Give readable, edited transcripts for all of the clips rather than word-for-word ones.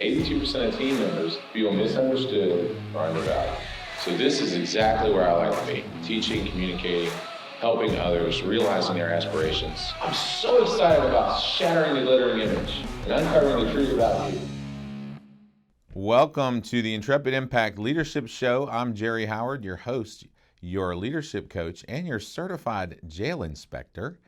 82% of team members feel misunderstood or undervalued. So this is exactly where I like to be, teaching, communicating, helping others, realizing their aspirations. I'm so excited about shattering the glittering image and uncovering the truth about you. Welcome to the Intrepid Impact Leadership Show. I'm Jerry Howard, your host, your leadership coach, and your certified jail inspector.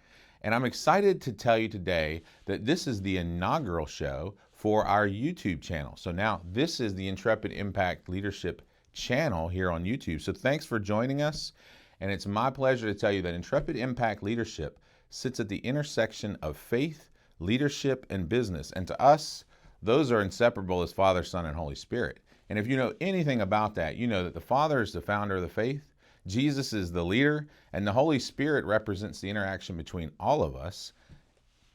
And I'm excited to tell you today that this is the inaugural show for our YouTube channel. So now this is the Intrepid Impact Leadership channel here on YouTube. So thanks for joining us. And it's my pleasure to tell you that Intrepid Impact Leadership sits at the intersection of faith, leadership, and business. And to us, those are inseparable as Father, Son, and Holy Spirit. And if you know anything about that, you know that the Father is the founder of the faith, Jesus is the leader, and the Holy Spirit represents the interaction between all of us.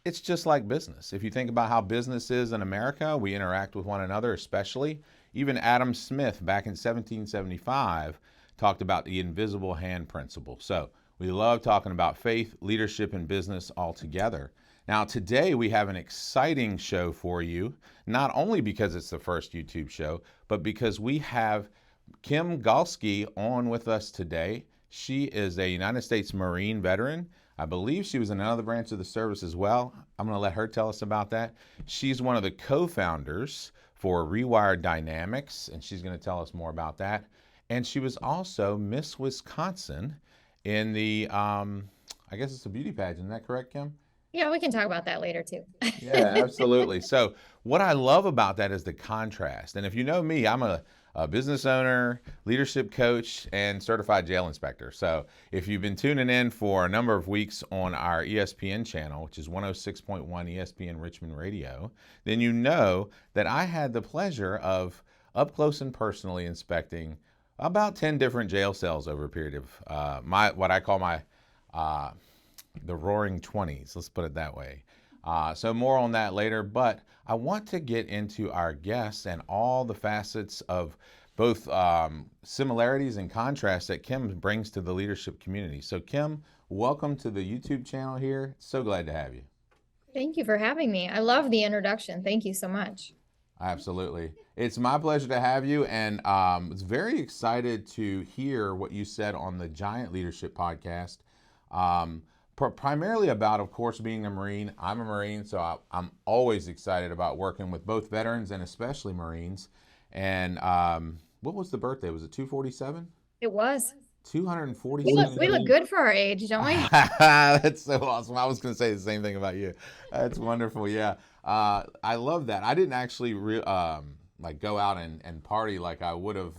It's just like business. If you think about how business is in America, we interact with one another, especially. Even Adam Smith back in 1775 talked about the invisible hand principle. So we love talking about faith, leadership, and business all together. Now, today we have an exciting show for you, not only because it's the first YouTube show, but because we have Kim Galske on with us today. She is a United States Marine veteran. I believe she was in another branch of the service as well. I'm going to let her tell us about that. She's one of the co-founders for Rewired Dynamics, and she's going to tell us more about that. And she was also Miss Wisconsin in the, I guess it's a beauty pageant. Is that correct, Kim? Yeah, we can talk about that later too. Yeah, absolutely. So what I love about that is the contrast. And if you know me, I'm a business owner, leadership coach, and certified jail inspector. So if you've been tuning in for a number of weeks on our ESPN channel, which is 106.1 ESPN Richmond Radio, then you know that I had the pleasure of up close and personally inspecting about 10 different jail cells over a period of what I call the roaring 20s, let's put it that way. So more on that later, but I want to get into our guests and all the facets of both similarities and contrasts that Kim brings to the leadership community. So Kim, welcome to the YouTube channel here. So glad to have you. Thank you for having me. I love the introduction. Thank you so much. Absolutely. It's my pleasure to have you, and I was very excited to hear what you said on the Giant Leadership podcast. Primarily about, of course, being a Marine. I'm a Marine, so I'm always excited about working with both veterans and especially Marines. And what was the birthday? Was it 247? It was. 247. We look good for our age, don't we? That's so awesome. I was going to say the same thing about you. That's wonderful. Yeah. I love that. I didn't actually like go out and party like I would have,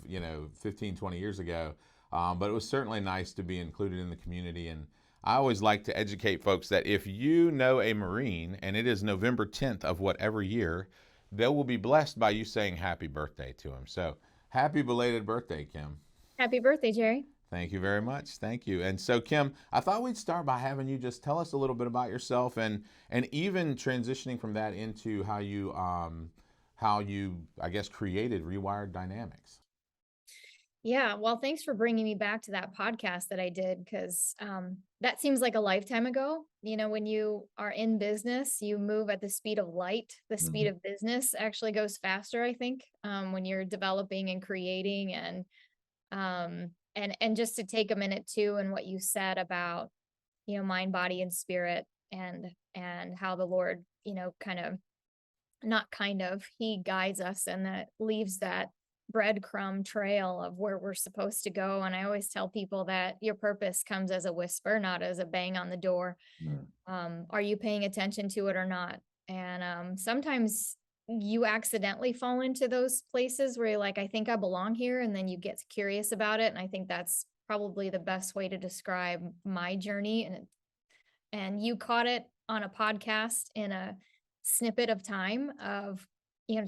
15, 20 years ago. But it was certainly nice to be included in the community. And I always like to educate folks that if you know a Marine and it is November 10th of whatever year, they will be blessed by you saying happy birthday to them. So happy belated birthday, Kim. Happy birthday, Jerry. Thank you very much. Thank you. And so, Kim, I thought we'd start by having you just tell us a little bit about yourself and even transitioning from that into how you I guess created Rewired Dynamics. Yeah, well, thanks for bringing me back to that podcast that I did, because that seems like a lifetime ago. When you are in business, you move at the speed of light. The speed of business actually goes faster, I think, when you're developing and creating and just to take a minute too, and what you said about, mind, body, and spirit, and how the Lord, he guides us, and that leaves that breadcrumb trail of where we're supposed to go. And I always tell people that your purpose comes as a whisper, not as a bang on the door. Are you paying attention to it or not? And sometimes you accidentally fall into those places where you're like, I think I belong here. And then you get curious about it. And I think that's probably the best way to describe my journey. And you caught it on a podcast in a snippet of time of,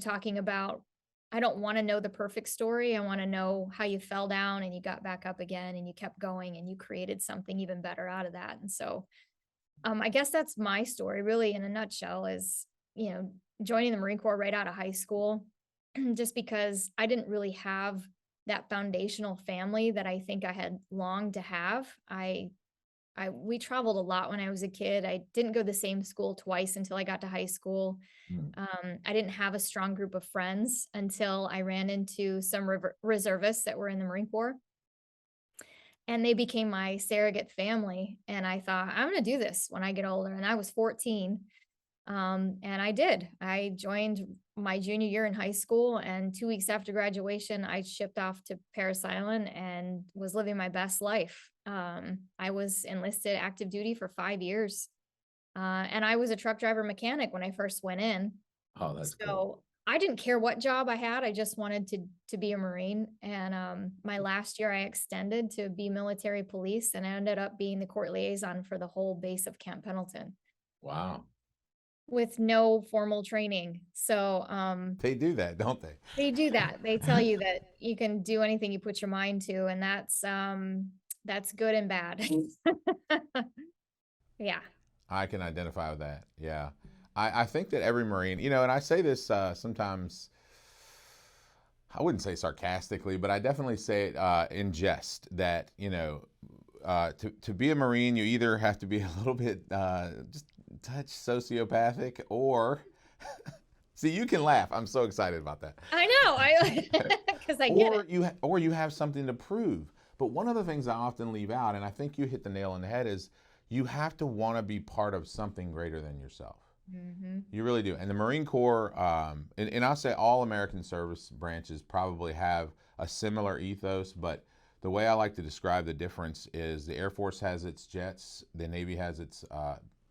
talking about, I don't want to know the perfect story. I want to know how you fell down and you got back up again and you kept going and you created something even better out of that. And so I guess that's my story really in a nutshell is, joining the Marine Corps right out of high school, just because I didn't really have that foundational family that I think I had longed to have. I we traveled a lot when I was a kid. I didn't go the same school twice until I got to high school. Mm. I didn't have a strong group of friends until I ran into some reservists that were in the Marine Corps, and they became my surrogate family. And I thought, I'm going to do this when I get older. And I was 14. And I did. I joined my junior year in high school, and 2 weeks after graduation, I shipped off to Paris Island and was living my best life. I was enlisted active duty for 5 years, and I was a truck driver mechanic when I first went in. Oh, that's cool. So I didn't care what job I had. I just wanted to be a Marine. And my last year, I extended to be military police, and I ended up being the court liaison for the whole base of Camp Pendleton Wow. with no formal training. So They do that, don't they? they do that. They tell you that you can do anything you put your mind to, and that's good and bad. Yeah. I can identify with that. Yeah. I think that every Marine, and I say this sometimes, I wouldn't say sarcastically, but I definitely say it in jest that, to be a Marine, you either have to be a little bit just touch sociopathic, or see, you can laugh. I'm so excited about that. I know. Because I get it. Or you have something to prove. But one of the things I often leave out, and I think you hit the nail on the head, is you have to want to be part of something greater than yourself. Mm-hmm. You really do. And the Marine Corps, and I'll say all American service branches probably have a similar ethos, but the way I like to describe the difference is the Air Force has its jets, the Navy has its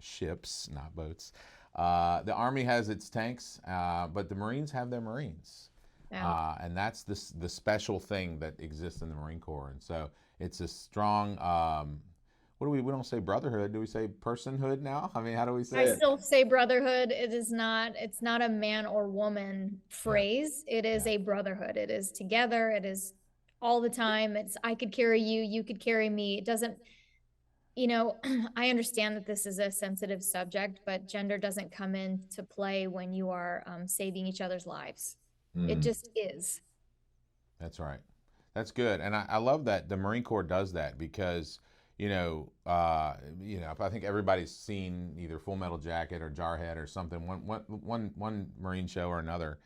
ships, not boats. The Army has its tanks, but the Marines have their Marines. Yeah. And that's the special thing that exists in the Marine Corps. And so it's a strong, we don't say brotherhood, do we say personhood now? I mean, how do we say I it? still say brotherhood. It's not a man or woman phrase. It is Yeah. a brotherhood. It is together. It is all the time. It's I could carry you, you could carry me. It doesn't, I understand that this is a sensitive subject, but gender doesn't come into play when you are saving each other's lives. It just is. That's right. That's good. And I love that the Marine Corps does that because, I think everybody's seen either Full Metal Jacket or Jarhead or something, one Marine show or another.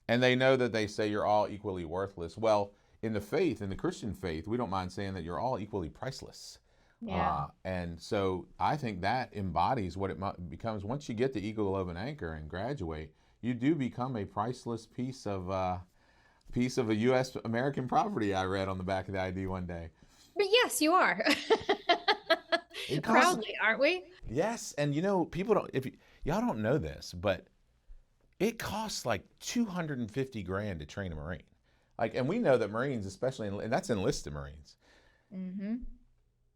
And they know that they say you're all equally worthless. Well, in the Christian faith, we don't mind saying that you're all equally priceless. Yeah. And so I think that embodies what it becomes. Once you get the Eagle, Globe, and Anchor and graduate, you do become a priceless piece of a U.S. American property. I read on the back of the ID one day. But yes, you are. Proudly, aren't we? Yes, and people don't. Y'all don't know this, but it costs like $250,000 to train a Marine. And we know that Marines, especially, and that's enlisted Marines. Mm-hmm.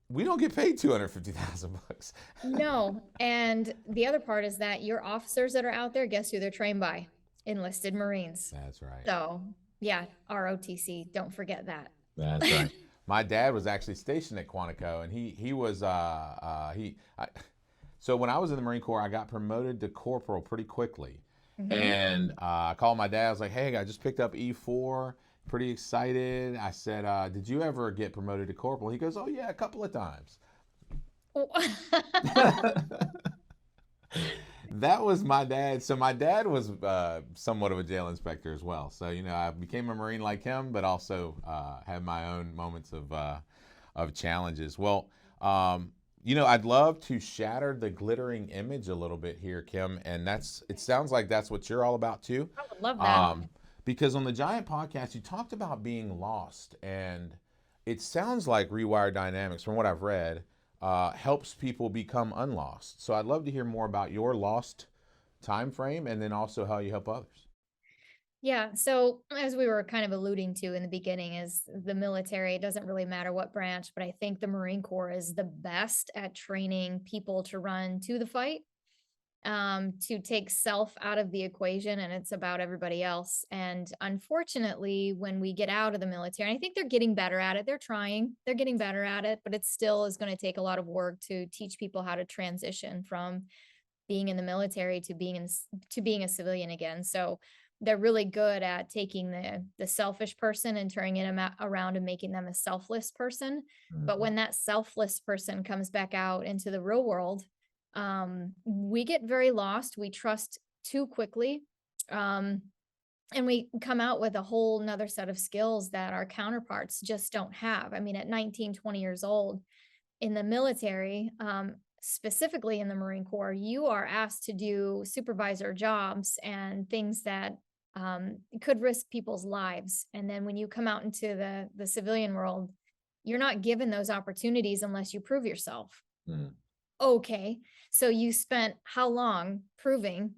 We don't get paid $250,000. No, and the other part is that your officers that are out there, guess who they're trained by? Enlisted Marines. That's right. So yeah, ROTC. Don't forget that. That's right. My dad was actually stationed at Quantico, and he was so when I was in the Marine Corps, I got promoted to corporal pretty quickly. Mhm. And I called my dad. I was like, "Hey, I just picked up E4. Pretty excited." I said, "Did you ever get promoted to corporal?" He goes, "Oh yeah, a couple of times." That was my dad. So my dad was somewhat of a jail inspector as well. So I became a Marine like him, but also had my own moments of challenges. Well, I'd love to shatter the glittering image a little bit here, Kim, and it sounds like that's what you're all about too. I would love that. Because on the Giant podcast, you talked about being lost, and it sounds like Rewire Dynamics, from what I've read, helps people become unlost. So I'd love to hear more about your lost time frame, and then also how you help others. Yeah. So as we were kind of alluding to in the beginning, is the military, it doesn't really matter what branch, but I think the Marine Corps is the best at training people to run to the fight, to take self out of the equation, and it's about everybody else. And unfortunately, when we get out of the military, and I think they're getting better at it, they're getting better at it, but it still is going to take a lot of work to teach people how to transition from being in the military to being a civilian again. So they're really good at taking the selfish person and turning it around and making them a selfless person. But when that selfless person comes back out into the real world, we get very lost. We trust too quickly. Um, and we come out with a whole nother set of skills that our counterparts just don't have. I mean, at 19, 20 years old in the military, specifically in the Marine Corps, you are asked to do supervisor jobs and things that could risk people's lives. And then when you come out into the civilian world, you're not given those opportunities unless you prove yourself. Mm. Okay. So you spent how long proving,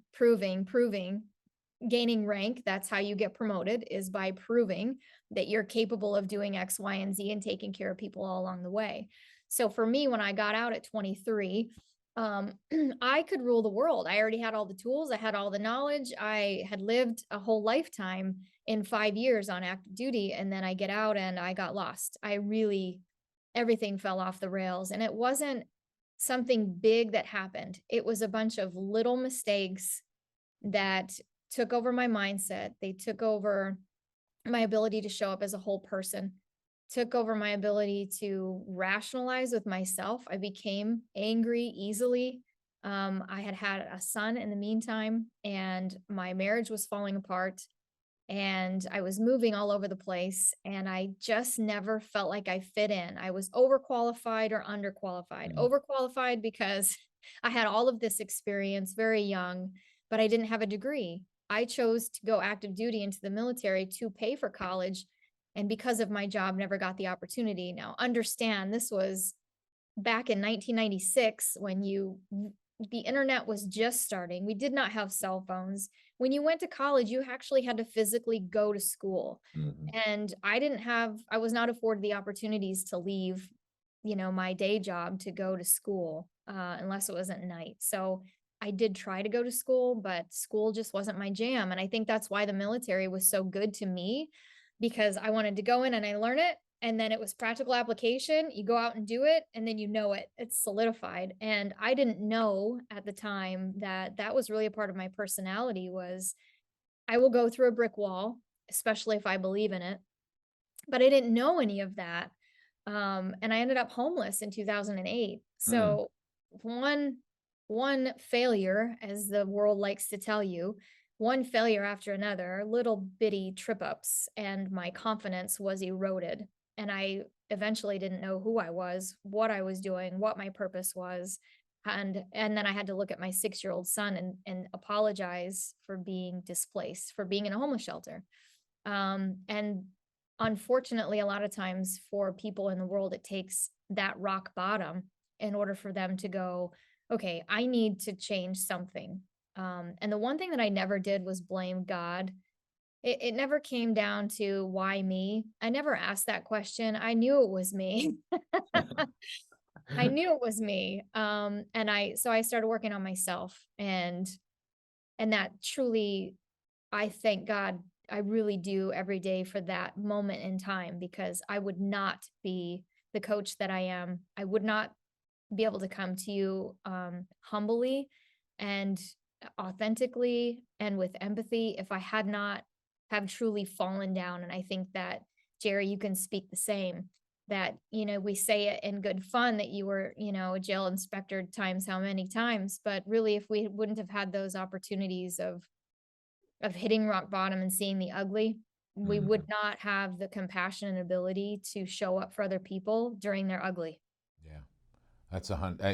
gaining rank? That's how you get promoted, is by proving that you're capable of doing X, Y, and Z and taking care of people all along the way. So for me, when I got out at 23, I could rule the world. I already had all the tools. I had all the knowledge. I had lived a whole lifetime in 5 years on active duty. And then I get out and I got lost. Everything fell off the rails, and it wasn't something big that happened. It was a bunch of little mistakes that took over my mindset. They took over my ability to show up as a whole person, took over my ability to rationalize with myself. I became angry easily. I had had a son in the meantime, and my marriage was falling apart, and I was moving all over the place, and I just never felt like I fit in. I was overqualified or underqualified. Mm. Overqualified because I had all of this experience very young, but I didn't have a degree. I chose to go active duty into the military to pay for college, and because of my job, never got the opportunity. Now, understand, this was back in 1996 when the internet was just starting. We did not have cell phones. When you went to college, you actually had to physically go to school. Mhm. And I was not afforded the opportunities to leave, my day job to go to school, unless it was at night. So I did try to go to school, but school just wasn't my jam. And I think that's why the military was so good to me, because I wanted to go in and I learn it. And then it was practical application. You go out and do it, and then it's solidified. And I didn't know at the time that that was really a part of my personality. Was I will go through a brick wall, especially if I believe in it. But I didn't know any of that. And I ended up homeless in 2008. Mm. So one failure, as the world likes to tell you, one failure after another, little bitty trip ups, and my confidence was eroded. And I eventually didn't know who I was, what I was doing, what my purpose was. And then I had to look at my 6-year-old son and apologize for being displaced, for being in a homeless shelter. And unfortunately, a lot of times for people in the world, it takes that rock bottom in order for them to go, okay, I need to change something. And the one thing that I never did was blame God. It never came down to why me. I never asked that question. I knew it was me. I knew it was me. So I started working on myself, and that truly, I thank God. I really do every day for that moment in time, because I would not be the coach that I am. I would not be able to come to you humbly and authentically and with empathy if I had not have truly fallen down. And I think that, Jerry, you can speak the same, that, we say it in good fun that you were, a jail inspector times how many times, but really, if we wouldn't have had those opportunities of hitting rock bottom and seeing the ugly, we would Mhm. not have the compassion and ability to show up for other people during their ugly. Yeah, that's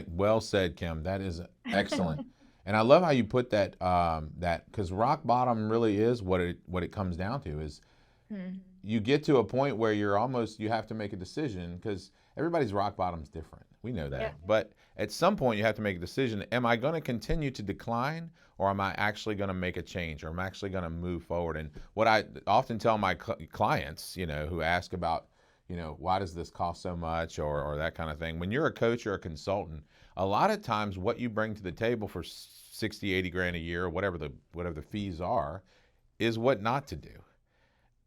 well said, Kim. That is excellent. And I love how you put that, that because rock bottom really is what it comes down to is Hmm. you get to a point where you have to make a decision, because everybody's rock bottom is different. We know that. Yeah. But at some point you have to make a decision. Am I going to continue to decline, or am I actually going to make a change, or am I actually going to move forward? And what I often tell my clients, who ask about, why does this cost so much, or that kind of thing. When you're a coach or a consultant, a lot of times what you bring to the table for 60, 80 grand a year, or whatever the fees are, is what not to do.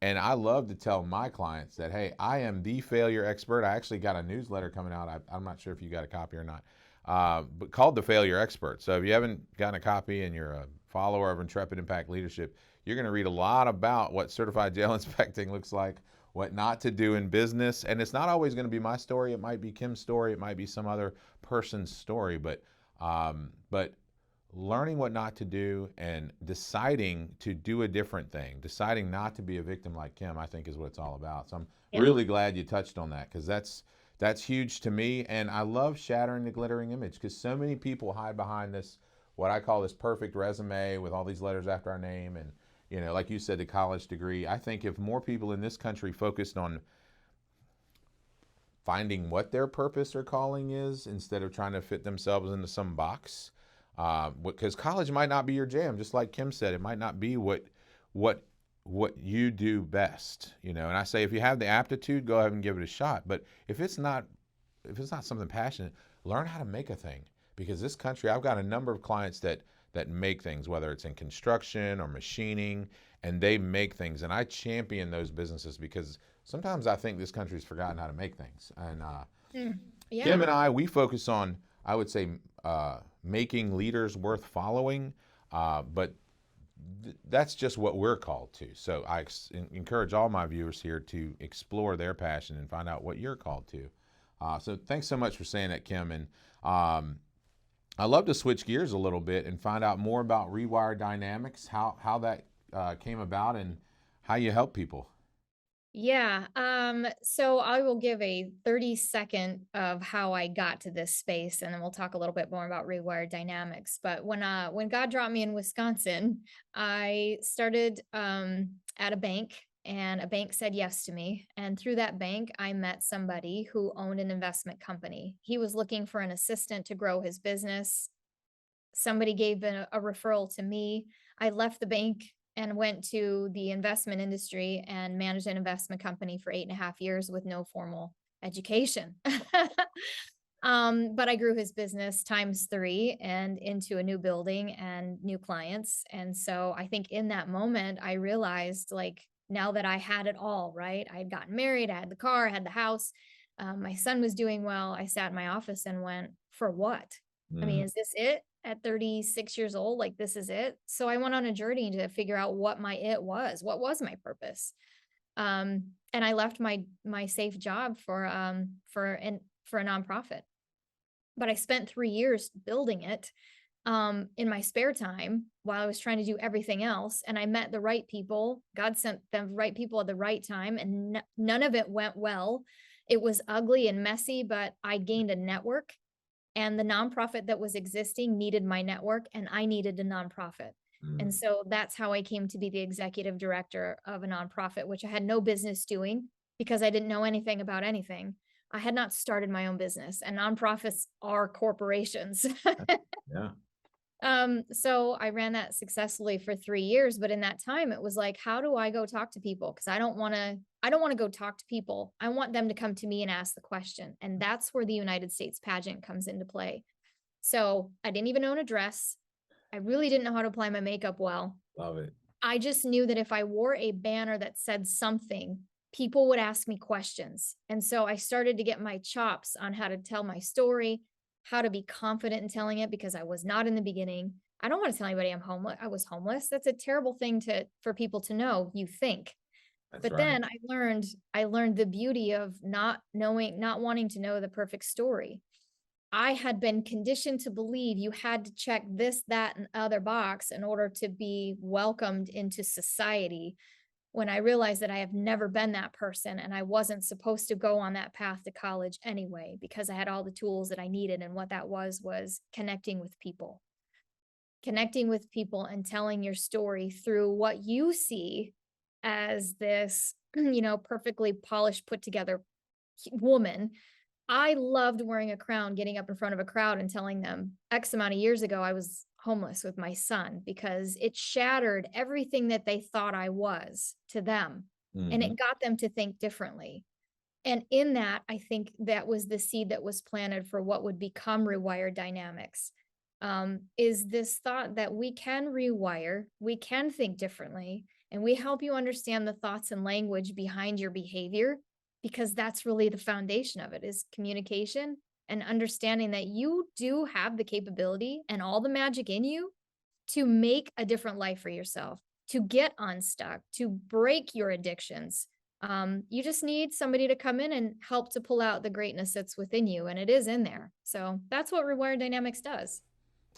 And I love to tell my clients that, hey, I am the failure expert. I actually got a newsletter coming out. I'm not sure if you got a copy or not, but called The Failure Expert. So if you haven't gotten a copy and you're a follower of Intrepid Impact Leadership, you're going to read a lot about what certified jail inspecting looks like, what not to do in business. And it's not always going to be my story. It might be Kim's story. It might be some other person's story. But learning what not to do and deciding to do a different thing, deciding not to be a victim like Kim, I think is what it's all about. So I'm really glad you touched on that, because that's huge to me. And I love shattering the glittering image, because so many people hide behind this, what I call this perfect resume with all these letters after our name. And, you know, like you said, the college degree. I think if more people in this country focused on finding what their purpose or calling is instead of trying to fit themselves into some box, because college might not be your jam. Just like Kim said, it might not be what you do best, you know. And I say, if you have the aptitude, go ahead and give it a shot. But if it's not something passionate, learn how to make a thing. Because this country, I've got a number of clients that make things, whether it's in construction or machining, and they make things. And I champion those businesses, because sometimes I think this country's forgotten how to make things. And Kim and I, we focus on, I would say, making leaders worth following, but that's just what we're called to. So I encourage all my viewers here to explore their passion and find out what you're called to. So thanks so much for saying that, Kim. And I love to switch gears a little bit and find out more about Rewire Dynamics, how that came about, and how you help people. Yeah. So I will give a 30-second of how I got to this space, and then we'll talk a little bit more about Rewire Dynamics. But when God dropped me in Wisconsin, I started at a bank, and a bank said yes to me. And through that bank, I met somebody who owned an investment company. He was looking for an assistant to grow his business. Somebody gave a referral to me. I left the bank and went to the investment industry and managed an investment company for 8.5 years with no formal education. But I grew his business ×3 and into a new building and new clients. And so I think in that moment, I realized, like, now that I had it all, right? I had gotten married, I had the car, I had the house. My son was doing well. I sat in my office and went, for what? I mean, is this it at 36 years old? Like, this is it? So I went on a journey to figure out what my it was. What was my purpose? And I left my safe job for a nonprofit. But I spent 3 years building it in my spare time while I was trying to do everything else. And I met the right people. God sent the right people at the right time, and none of it went well. It was ugly and messy, but I gained a network. And the nonprofit that was existing needed my network, and I needed a nonprofit. And so that's how I came to be the executive director of a nonprofit, which I had no business doing because I didn't know anything about anything. I had not started my own business, and nonprofits are corporations. Yeah. So I ran that successfully for 3 years, but in that time it was like, how do I go talk to people? Because I don't want to go talk to people. I want them to come to me and ask the question. And that's where the United States pageant comes into play. So I didn't even own a dress. I really didn't know how to apply my makeup well. Love it. I just knew that if I wore a banner that said something, people would ask me questions. And so I started to get my chops on how to tell my story, how to be confident in telling it, because I was not in the beginning. I don't want to tell anybody I'm homeless. I was homeless. That's a terrible thing for people to know, you think. But then I learned the beauty of not wanting to know the perfect story. I had been conditioned to believe you had to check this, that, and other box in order to be welcomed into society, when I realized that I have never been that person, and I wasn't supposed to go on that path to college anyway, because I had all the tools that I needed. And what that was connecting with people and telling your story through what you see as this, perfectly polished, put together woman. I loved wearing a crown, getting up in front of a crowd and telling them X amount of years ago I was homeless with my son, because it shattered everything that they thought I was to them. And it got them to think differently. And in that, I think that was the seed that was planted for what would become Rewire Dynamics, is this thought that we can rewire, we can think differently, and we help you understand the thoughts and language behind your behavior, because that's really the foundation of it, is communication and understanding that you do have the capability and all the magic in you to make a different life for yourself. to get unstuck, to break your addictions. You just need somebody to come in and help to pull out the greatness that's within you, and it is in there. So that's what Rewired Dynamics does.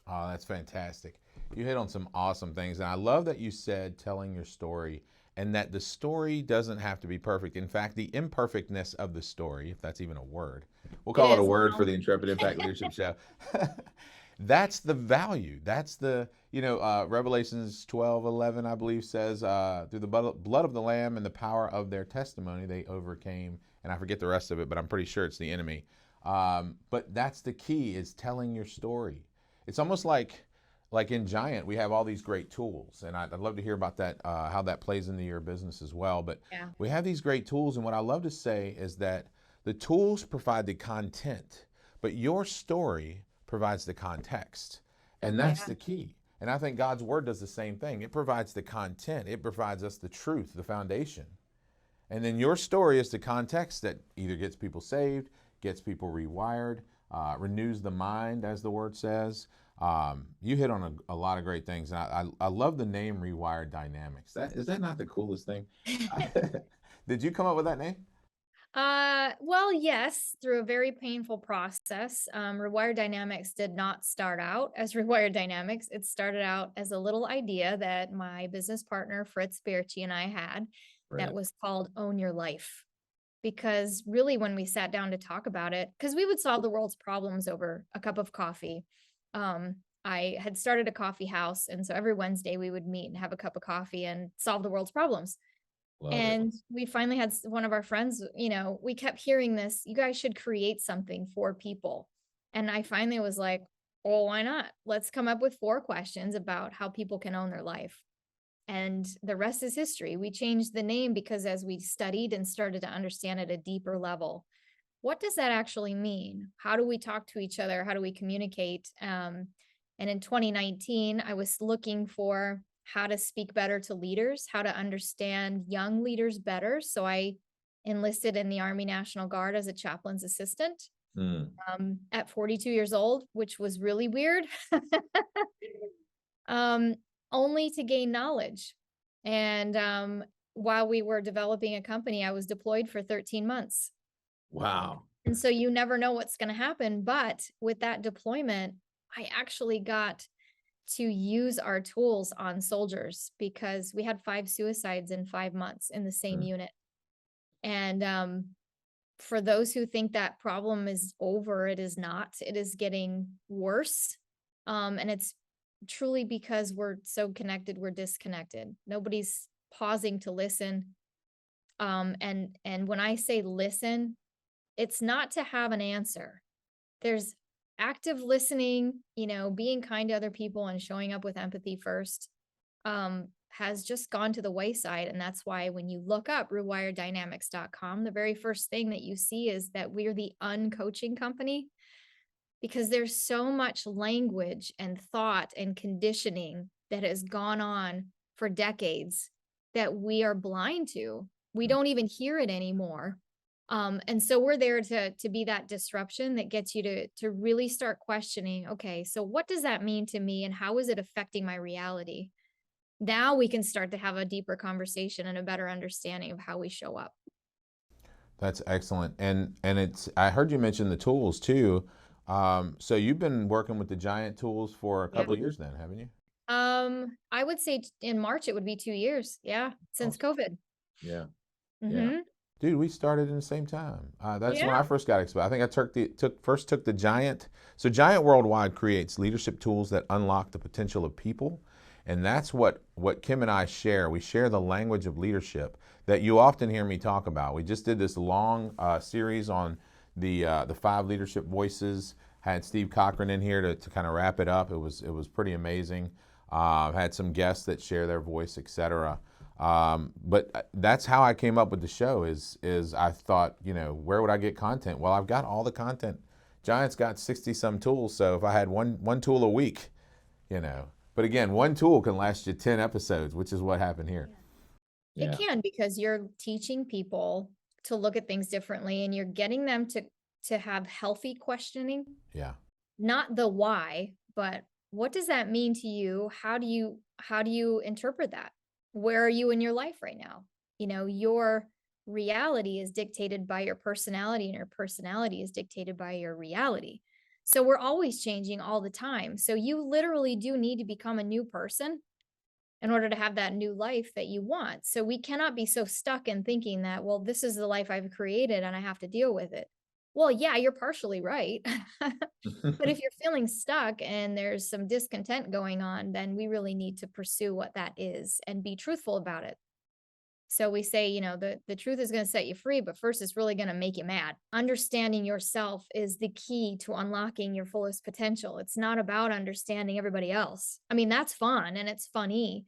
Oh, that's fantastic. You hit on some awesome things. And I love that you said telling your story and that the story doesn't have to be perfect. In fact, the imperfectness of the story, if that's even a word, we'll It call it a is word for now. the Intrepid Impact Leadership Show. That's the value. That's the, Revelations 12:11, I believe, says, through the blood of the Lamb and the power of their testimony, they overcame. And I forget the rest of it, but I'm pretty sure it's the enemy. But that's the key, is telling your story. It's almost like in Giant, we have all these great tools, and I'd love to hear about that, how that plays into your business as well. But Yeah. we have these great tools, and what I love to say is that the tools provide the content, but your story provides the context, and that's Yeah. the key. And I think God's word does the same thing. It provides the content. It provides us the truth, the foundation. And then your story is the context that either gets people saved, gets people rewired, renews the mind, as the word says. You hit on a lot of great things. And I love the name Rewired Dynamics. Is that not the coolest thing? Did you come up with that name? Well, yes, through a very painful process. Rewired Dynamics did not start out as Rewired Dynamics. It started out as a little idea that my business partner, Fritz Berchi, and I had that Right. was called Own Your Life. Because really, when we sat down to talk about it, because we would solve the world's problems over a cup of coffee. I had started a coffee house, and so every Wednesday we would meet and have a cup of coffee and solve the world's problems. Love it. And we finally had one of our friends, we kept hearing this, you guys should create something for people. And I finally was like, oh, why not? Let's come up with 4 questions about how people can own their life. And the rest is history. We changed the name because as we studied and started to understand at a deeper level, what does that actually mean? How do we talk to each other? How do we communicate? And in 2019, I was looking for how to speak better to leaders, how to understand young leaders better. So I enlisted in the Army National Guard as a chaplain's assistant Mm. at 42 years old, which was really weird. um, Only to gain knowledge. And while we were developing a company, I was deployed for 13 months. Wow. And so you never know what's going to happen. But with that deployment, I actually got to use our tools on soldiers because we had 5 suicides in 5 months in the same Mm. unit. And for those who think that problem is over, it is not. It is getting worse. And it's truly because we're so connected, we're disconnected. Nobody's pausing to listen. And when I say listen, it's not to have an answer. There's active listening, being kind to other people and showing up with empathy first, has just gone to the wayside. And that's why when you look up rewireddynamics.com, the very first thing that you see is that we're the uncoaching company, because there's so much language and thought and conditioning that has gone on for decades that we are blind to. We don't even hear it anymore. And so we're there to be that disruption that gets you to really start questioning, okay, so what does that mean to me and how is it affecting my reality? Now we can start to have a deeper conversation and a better understanding of how we show up. That's excellent. And I heard you mention the tools too. So you've been working with the Giant tools for a Yeah. couple of years then, haven't you? I would say in March it would be 2 years. Yeah, since Awesome. COVID. Yeah. Mm-hmm. Dude, we started in the same time. That's when Yeah. I first got exposed. I think I first took the Giant. So Giant Worldwide creates leadership tools that unlock the potential of people, and that's what Kim and I share. We share the language of leadership that you often hear me talk about. We just did this long series on the 5 leadership voices. Had Steve Cochran in here to kind of wrap it up. It was pretty amazing. Had some guests that share their voice, etc. But that's how I came up with the show is I thought, where would I get content? Well, I've got all the content. Giant's got 60 some tools. So if I had one tool a week, but again, one tool can last you 10 episodes, which is what happened here. It can, because you're teaching people to look at things differently and you're getting them to have healthy questioning. Yeah. Not the why, but what does that mean to you? How do you interpret that? where are you in your life right now? Your reality is dictated by your personality, and your personality is dictated by your reality. So we're always changing all the time. So you literally do need to become a new person in order to have that new life that you want. So we cannot be so stuck in thinking that, well, this is the life I've created and I have to deal with it. Well, yeah, you're partially right. But if you're feeling stuck and there's some discontent going on, then we really need to pursue what that is and be truthful about it. So we say, the truth is going to set you free, but first it's really going to make you mad. Understanding yourself is the key to unlocking your fullest potential. It's not about understanding everybody else. I mean, that's fun and it's funny,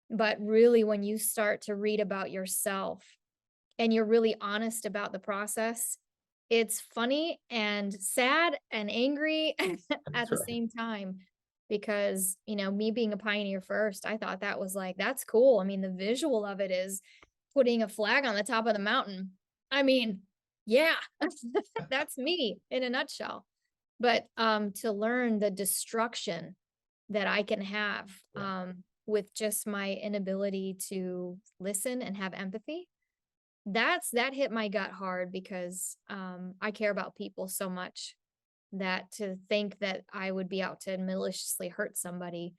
but really when you start to read about yourself and you're really honest about the process, it's funny and sad and angry at That's the right. same time. Because, me being a pioneer first, I thought that was like, that's cool. I mean, the visual of it is putting a flag on the top of the mountain. I mean, yeah, that's me in a nutshell. But to learn the destruction that I can have Yeah. with just my inability to listen and have empathy, that hit my gut hard because I care about people so much that to think that I would be out to maliciously hurt somebody.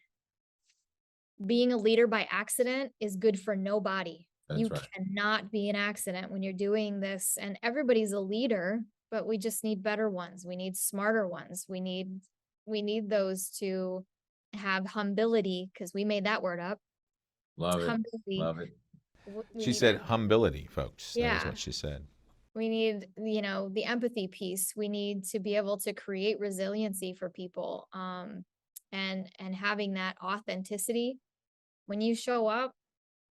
Being a leader by accident is good for nobody. That's You right. cannot be an accident when you're doing this, and everybody's a leader, but we just need better ones. We need smarter ones. We need those to have humility, because we made that word up. Love it. Humility. Love it. We She need said em- humility, folks. That is yeah. what she said. We need, the empathy piece. We need to be able to create resiliency for people. And having that authenticity. When you show up,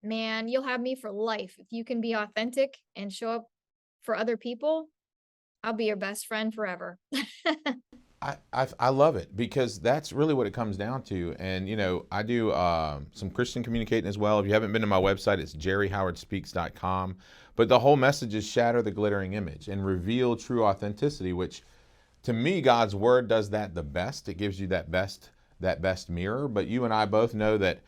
man, you'll have me for life. If you can be authentic and show up for other people, I'll be your best friend forever. I love it because that's really what it comes down to. And, I do some Christian communicating as well. If you haven't been to my website, it's jerryhowardspeaks.com. But the whole message is shatter the glittering image and reveal true authenticity, which to me, God's word does that the best. It gives you that best mirror. But you and I both know that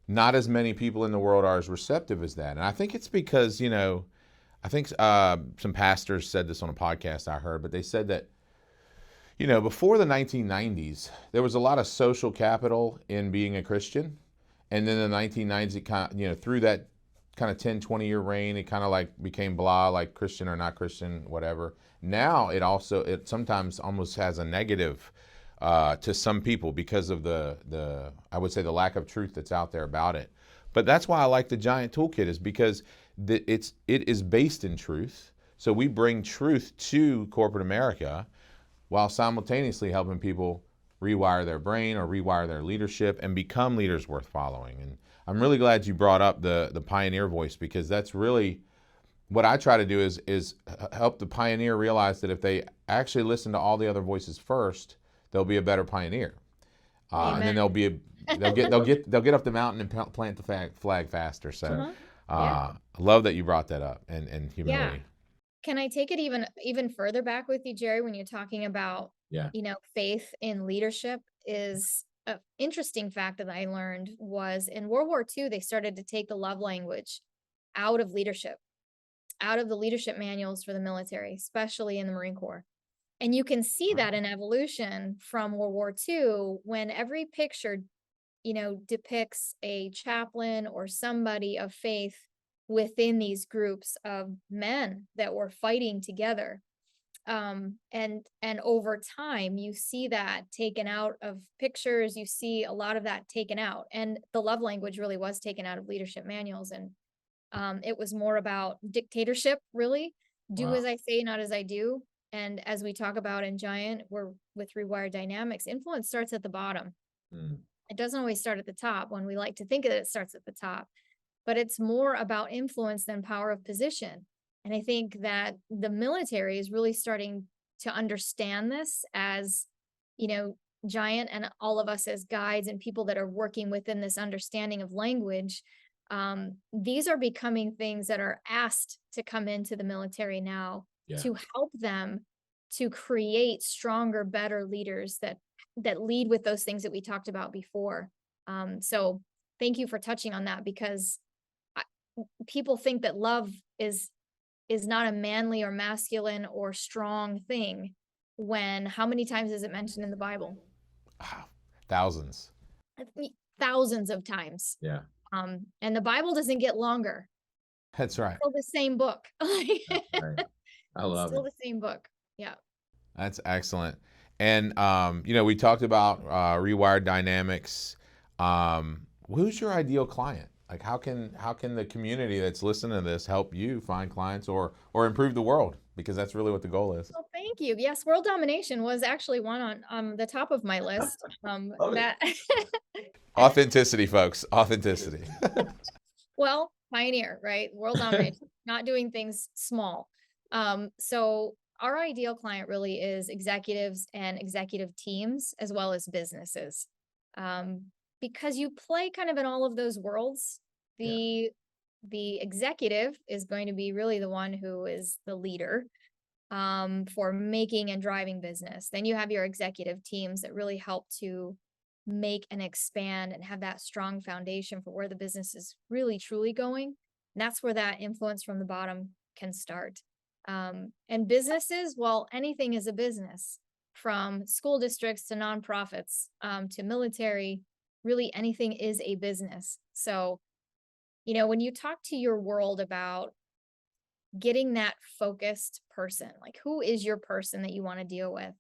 not as many people in the world are as receptive as that. And I think it's because, I think some pastors said this on a podcast I heard, but they said that before the 1990s, there was a lot of social capital in being a Christian. And then in the 1990s, it kind of, through that kind of 10, 20-year reign, it kind of like became blah, like Christian or not Christian, whatever. Now it sometimes almost has a negative to some people because of I would say the lack of truth that's out there about it. But that's why I like the Giant Toolkit, is because it is based in truth. So we bring truth to corporate America while simultaneously helping people rewire their brain or rewire their leadership and become leaders worth following. And I'm really glad you brought up the pioneer voice, because that's really what I try to do is help the pioneer realize that if they actually listen to all the other voices first, they'll be a better pioneer. And then Amen. they'll get up the mountain and plant the flag faster. So Uh-huh. Yeah. I love that you brought that up, and Yeah. humility. Can I take it even further back with you, Jerry, when you're talking about, Yeah. faith in leadership? Is an interesting fact that I learned was in World War II, they started to take the love language out of leadership, out of the leadership manuals for the military, especially in the Marine Corps. And you can see that in evolution from World War II, when every picture, depicts a chaplain or somebody of faith within these groups of men that were fighting together. And over time, you see that taken out of pictures. You see a lot of that taken out, and the love language really was taken out of leadership manuals. And it was more about dictatorship, really. Do as Wow. I say, not as I do. And as we talk about in Giant, we're with Rewired Dynamics, influence starts at the bottom. Mm. It doesn't always start at the top, when we like to think that it starts at the top, but it's more about influence than power of position. And I think that the military is really starting to understand this as, Giant and all of us as guides and people that are working within this understanding of language. These are becoming things that are asked to come into the military now, Yeah. to help them to create stronger, better leaders that lead with those things that we talked about before. So thank you for touching on that, because I, people think that love is not a manly or masculine or strong thing, when how many times is it mentioned in the Bible? Wow. Thousands. Thousands of times. Yeah. And the Bible doesn't get longer. That's right. Still the same book. That's right. I love Still it. the same book. Yeah. That's excellent. And we talked about rewired dynamics. Who's your ideal client? Like, how can the community that's listening to this help you find clients or improve the world? Because that's really what the goal is. Well, thank you. Yes, world domination was actually one on the top of my list. Love it. That Authenticity, folks. Authenticity. well, pioneer, right? World domination, not doing things small. So our ideal client really is executives and executive teams, as well as businesses. Because you play kind of in all of those worlds. The executive is going to be really the one who is the leader, for making and driving business. Then you have your executive teams that really help to make and expand and have that strong foundation for where the business is really truly going. And that's where that influence from the bottom can start. And businesses, well, anything is a business, from school districts to nonprofits, to military, really anything is a business. So, when you talk to your world about getting that focused person, like who is your person that you want to deal with?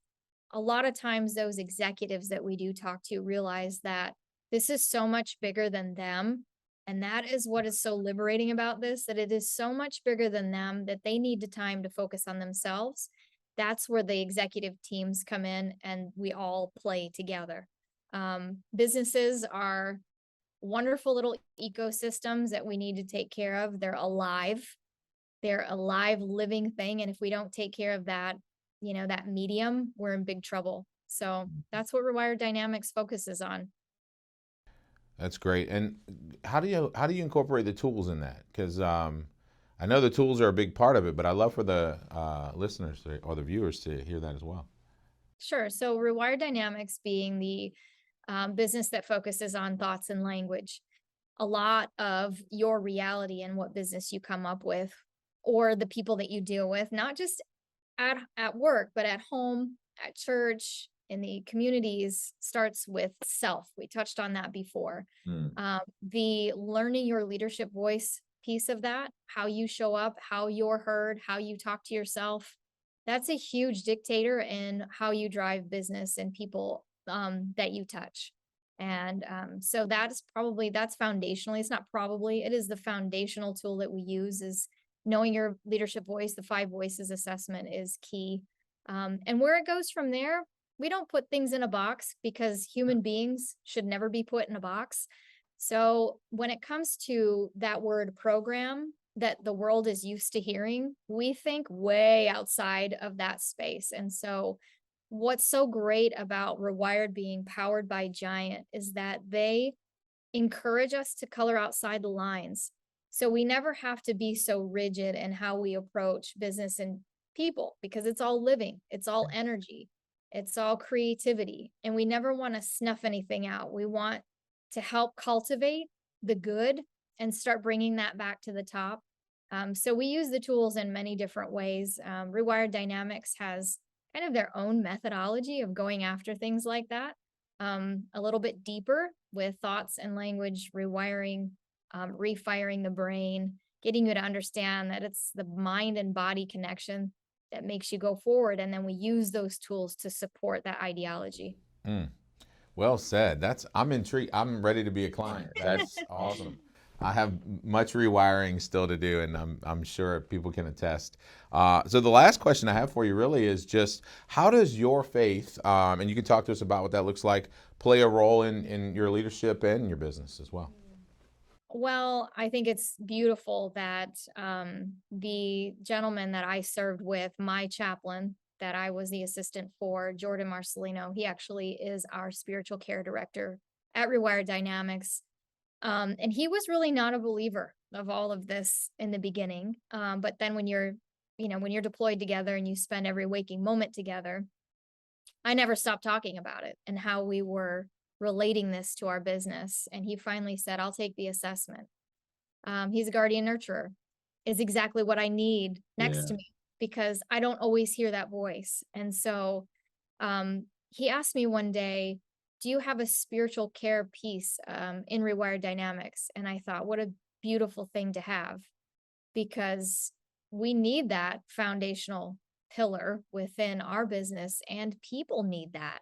A lot of times those executives that we do talk to realize that this is so much bigger than them. And that is what is so liberating about this, that it is so much bigger than them, that they need the time to focus on themselves. That's where the executive teams come in and we all play together. Businesses are wonderful little ecosystems that we need to take care of. They're a live living thing. And if we don't take care of that, that medium, we're in big trouble. So that's what Rewired Dynamics focuses on. That's great. And how do you incorporate the tools in that? Because I know the tools are a big part of it, but I'd love for the listeners or the viewers to hear that as well. Sure. So Rewired Dynamics being the business that focuses on thoughts and language. A lot of your reality and what business you come up with, or the people that you deal with, not just at work, but at home, at church, in the communities, starts with self. We touched on that before. The learning your leadership voice piece of that, how you show up, how you're heard, how you talk to yourself, that's a huge dictator in how you drive business and people that you touch. And so that's foundationally, it's not probably, it is the foundational tool that we use, is knowing your leadership voice. The 5 voices assessment is key. And where it goes from there, we don't put things in a box, because human beings should never be put in a box. So when it comes to that word program that the world is used to hearing, we think way outside of that space. And so what's so great about Rewired being powered by Giant is that they encourage us to color outside the lines. So we never have to be so rigid in how we approach business and people, because it's all living, it's all energy, it's all creativity. And we never want to snuff anything out. We want to help cultivate the good and start bringing that back to the top. So we use the tools in many different ways. Rewired Dynamics has kind of their own methodology of going after things like that, a little bit deeper, with thoughts and language rewiring, refiring the brain, getting you to understand that it's the mind and body connection that makes you go forward. And then we use those tools to support that ideology. Well said. I'm intrigued. I'm ready to be a client. That's awesome. I have much rewiring still to do, and I'm sure people can attest. So the last question I have for you really is just, how does your faith, and you can talk to us about what that looks like, play a role in your leadership and your business as well? Well, I think it's beautiful that the gentleman that I served with, my chaplain, that I was the assistant for, Jordan Marcelino, he actually is our spiritual care director at Rewired Dynamics. And he was really not a believer of all of this in the beginning. But then when you're deployed together and you spend every waking moment together, I never stopped talking about it and how we were relating this to our business. And he finally said, I'll take the assessment. He's a guardian nurturer, is exactly what I need next to me, because I don't always hear that voice. And so he asked me one day, do you have a spiritual care piece in Rewired Dynamics? And I thought, what a beautiful thing to have, because we need that foundational pillar within our business, and people need that.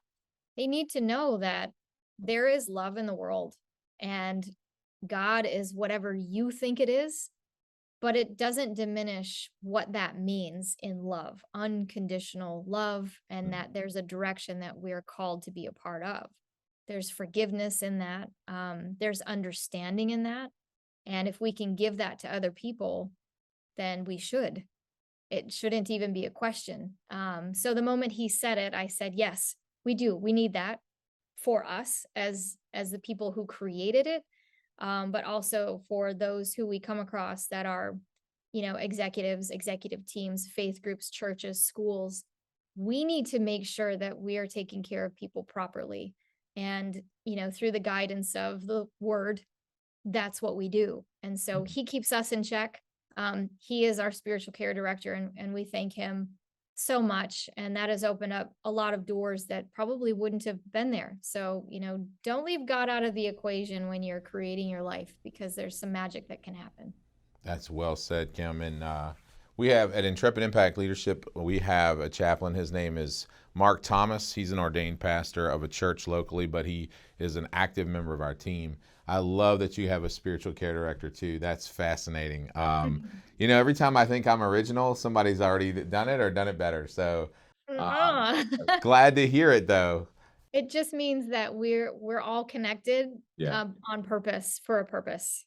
They need to know that there is love in the world, and God is whatever you think it is, but it doesn't diminish what that means in love, unconditional love, and that there's a direction that we're called to be a part of. There's forgiveness in that. There's understanding in that. And if we can give that to other people, then we should. It shouldn't even be a question. So the moment he said it, I said, yes, we do. We need that for us as the people who created it, but also for those who we come across that are, executives, executive teams, faith groups, churches, schools. We need to make sure that we are taking care of people properly. And, through the guidance of the word, that's what we do. And so he keeps us in check. He is our spiritual care director, and we thank him so much. And that has opened up a lot of doors that probably wouldn't have been there. So, don't leave God out of the equation when you're creating your life, because there's some magic that can happen. That's well said, Kim. And we have at Intrepid Impact Leadership, we have a chaplain. His name is Mark Thomas. He's an ordained pastor of a church locally, but he is an active member of our team. I love that you have a spiritual care director too. That's fascinating. Every time I think I'm original, somebody's already done it or done it better. So glad to hear it though. It just means that we're all connected on purpose, for a purpose.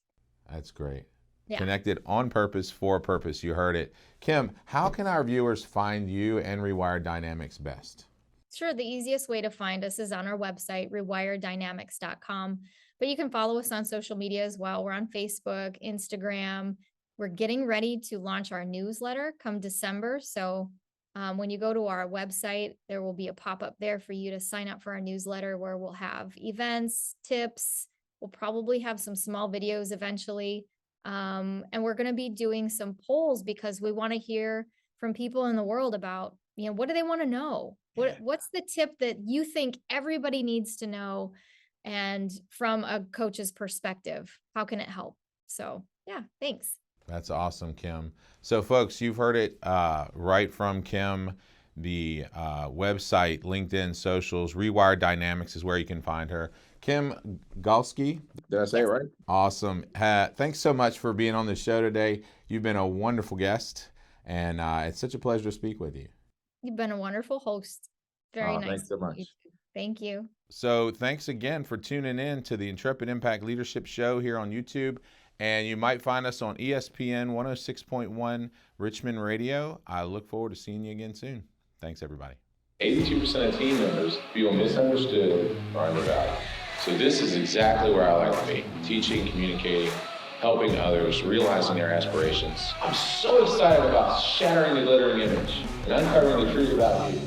That's great. Yeah. Connected on purpose for a purpose. You heard it. Kim, how can our viewers find you and Rewired Dynamics best? Sure. The easiest way to find us is on our website, rewireddynamics.com. But you can follow us on social media as well. We're on Facebook, Instagram. We're getting ready to launch our newsletter come December. So when you go to our website, there will be a pop-up there for you to sign up for our newsletter, where we'll have events, tips. We'll probably have some small videos eventually. And we're going to be doing some polls, because we want to hear from people in the world about, what do they want to know? What's the tip that you think everybody needs to know? And from a coach's perspective, how can it help? So yeah, thanks. That's awesome, Kim. So folks, you've heard it right from Kim. The website, LinkedIn, socials, Rewired Dynamics is where you can find her. Kim Galske. Did I say it right? Awesome. Thanks so much for being on the show today. You've been a wonderful guest, and it's such a pleasure to speak with you. You've been a wonderful host. Very nice. Thanks so much. Thank you. So thanks again for tuning in to the Intrepid Impact Leadership Show here on YouTube. And you might find us on ESPN 106.1 Richmond Radio. I look forward to seeing you again soon. Thanks, everybody. 82% of team members feel misunderstood or undervalued. So this is exactly where I like to be. Teaching, communicating, helping others, realizing their aspirations. I'm so excited about shattering the glittering image and uncovering the truth about you.